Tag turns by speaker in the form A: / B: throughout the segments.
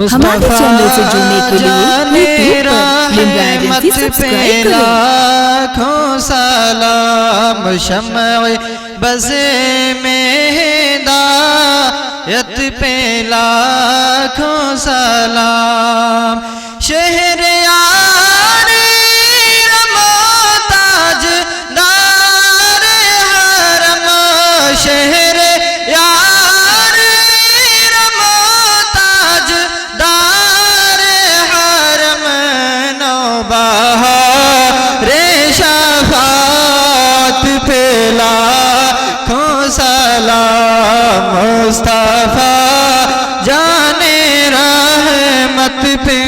A: ہمارے چینل سے جڑنے کے لیے یوٹیوب پر لمرا ایجنسی سبسکرائب کریں۔
B: لاکھوں سلام شمع بز میں ہدایت پہ لاکھوں سلام، شہریاری رموتاج دار حرم، شہریاری رموتاج دار حرم، نوبہار شفاعت پہ لاکھوں سلام، مصطفیٰ جان رحمت پہ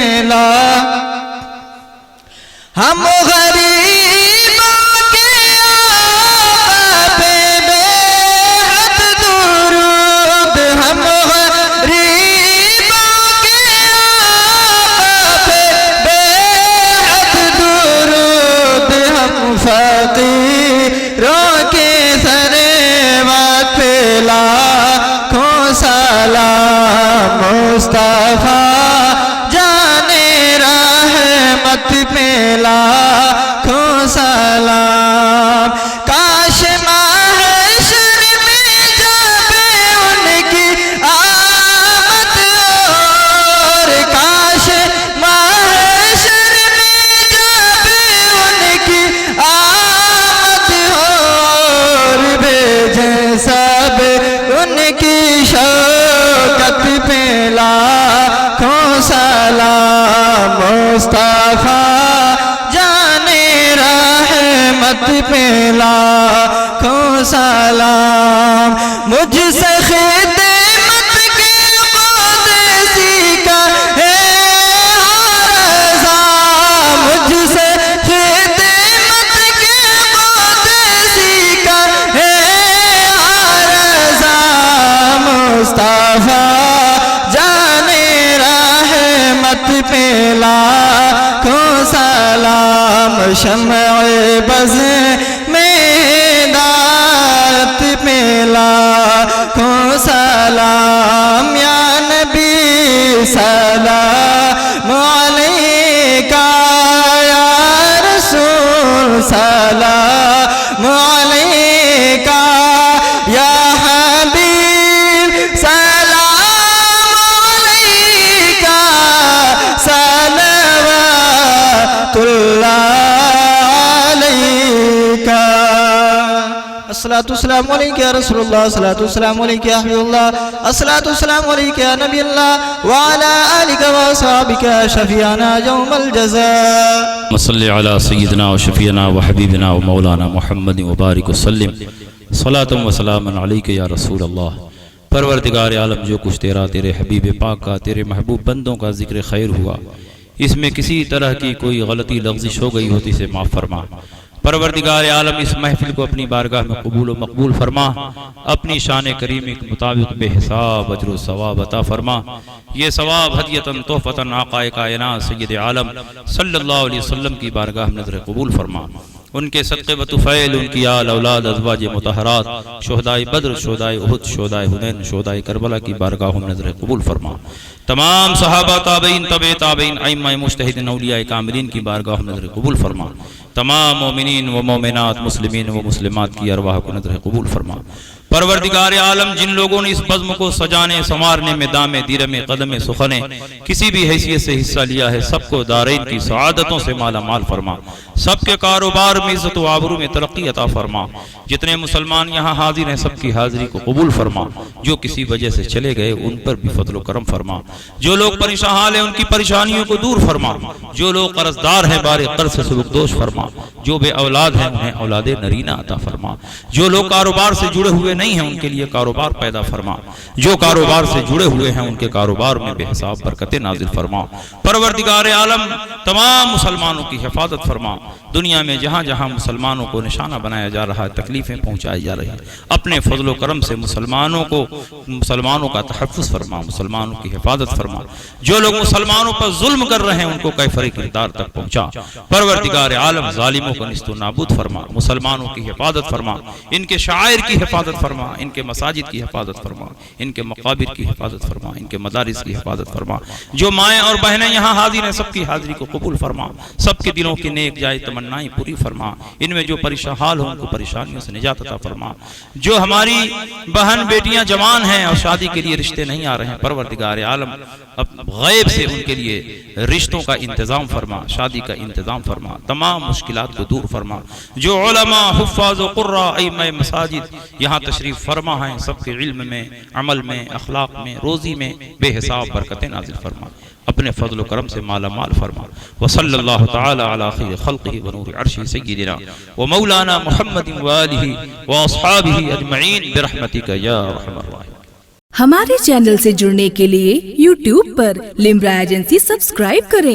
B: ہم غریبوں کے آقا پہ بے حد درود، ہم غریبوں کے آقا پہ بے حد درود، ہم فقیروں کے ثروت پہ لاکھوں سلام، مصطفیٰ پہ لاکھوں سلام، کاش محشر میں جب ان کی آمد اور، کاش محشر میں جب ان کی آمد اور، بھیجیں سب ان کی شوکت پہ لاکھوں سلام، مصطفیٰ جان رحمت پہ لاکھوں سلام، مجھ سے خدمت کے قدسی کا ہے رضا، مجھ سے خدمت کے قدسی کا ہے رضا، مصطفیٰ جان رحمت پہ لاکھوں سلام، شمع بز میں ہدایت پہ لاکھوں سلام، یا نبی سلام علیکہ، یا رسول سلام علیکہ، یا حبیب سلام علیکہ، صلوات اللہ علیکہ، الصلاۃ والسلام علیکہ یا رسول اللہ، الصلاۃ والسلام علیکہ یا حبیب اللہ، الصلاۃ والسلام علیکہ یا نبی اللہ، وعلی آلک واصحابک شفیعنا یوم الجزاء۔
C: صلی علی سیدنا و شفیعنا و حبیبنا و مولانا محمد وبارک وسلم، صلاۃ و سلام علیکہ یا رسول اللہ۔ پروردگار عالم، جو کچھ تیرا، تیرے حبیب پاک کا، تیرے محبوب بندوں کا ذکر خیر ہوا، اس میں کسی طرح کی کوئی غلطی لغزش ہو گئی ہوتی سے معاف فرما۔ پروردگار عالم، اس محفل کو اپنی بارگاہ میں قبول و مقبول فرما، اپنی شان کریمی کے مطابق بے حساب اجر و ثواب عطا فرما۔ یہ ثواب ہدیۃً تحفۃً آقا کائنات سید عالم صلی اللہ علیہ وسلم کی بارگاہ میں نظر قبول فرما۔ ان کے صدقے و طفیل، ان کی آل اولاد ازواج مطہرات، شہدائے بدر، شہدائے احد، شہدائے حنین، شہدائے کربلا کی بارگاہوں میں نظر قبول فرما۔ تمام صحابہ، تابعین، تبع تابعین، ائمہ مجتہدین، اولیاء کاملین کی بارگاہوں میں نظر قبول فرما۔ تمام مومنین و مومنات، مسلمین و مسلمات کی ارواح کو نظر قبول فرما۔ پروردگار عالم، جن لوگوں نے اس بزم کو سجانے سنوارنے میں دامے دیرمے قدمے سخنے کسی بھی حیثیت سے حصہ لیا ہے، سب کو دارین کی سعادتوں سے مالا مال فرما، سب کے کاروبار میں عزت و آبرو میں ترقی عطا فرما۔ جتنے مسلمان یہاں حاضر ہیں، سب کی حاضری کو قبول فرما۔ جو کسی وجہ سے چلے گئے، ان پر بھی فضل و کرم فرما۔ جو لوگ پریشان حال ہیں، ان کی پریشانیوں کو دور فرما۔ جو لوگ قرضدار ہیں، بار قرض سے سبک دوش فرما۔ جو بے اولاد ہیں، انہیں اولاد نرینہ عطا فرما۔ جو لوگ کاروبار سے جڑے ہوئے نہیں ہیں، ان کے لیے کاروبار پیدا فرما۔ جو کاروبار سے جڑے ہوئے ہیں، ان کے کاروبار میں بے حساب برکتیں نازل فرما۔ پروردگار عالم، تمام مسلمانوں کی حفاظت فرما۔ دنیا میں جہاں جہاں مسلمانوں کو نشانہ بنایا جا رہا ہے، تکلیفیں پہنچائی جا رہی ہیں، اپنے فضل و کرم سے مسلمانوں کا تحفظ فرما، مسلمانوں کی حفاظت فرما، جو لوگ مسلمانوں پر ظلم کر رہے ہیں ان کو کیفر کردار تک پہنچا، پروردگار عالم ظالموں کو نیست و نابود فرما، مسلمانوں کی حفاظت فرما، ان کے شعائر کی حفاظت فرما، ان کے مساجد کی حفاظت فرما، ان کے مقابر کی حفاظت فرما، ان کے مدارس کی حفاظت فرما، جو مائیں اور بہنیں یہاں حاضر ہیں سب کی حاضری کو قبول فرما، سب کے دلوں کی نیک جائز تمنائیں پوری فرما، ان میں جو پریشان حال ہوں ان کو پریشانیوں سے نجات عطا فرما، جو ہماری بہن بیٹیاں جوان ہیں اور شادی کے لیے رشتے نہیں آ رہے ہیں، پروردگار عالم غیب سے ان کے لیے رشتوں کا انتظام فرما، شادی کا انتظام فرما، تمام مشکلات کو دور فرما، جو علماء حفاظ و قراء ائمہ مساجد یہاں تشریف فرما ہیں سب کے علم میں، عمل میں، اخلاق میں، روزی میں بے حساب برکتیں نازل فرما، اپنے فضل و کرم سے مالا مال فرما، وصلی اللہ تعالی علی خیر خلقہ ونور عرشہ سیدنا ومولانا محمد وآلہ واصحابہ اجمعین برحمتک یا ارحم الراحمین۔
A: ہمارے چینل سے جڑنے کے لیے YouTube پر لمرا ایجنسی سبسکرائب کریں۔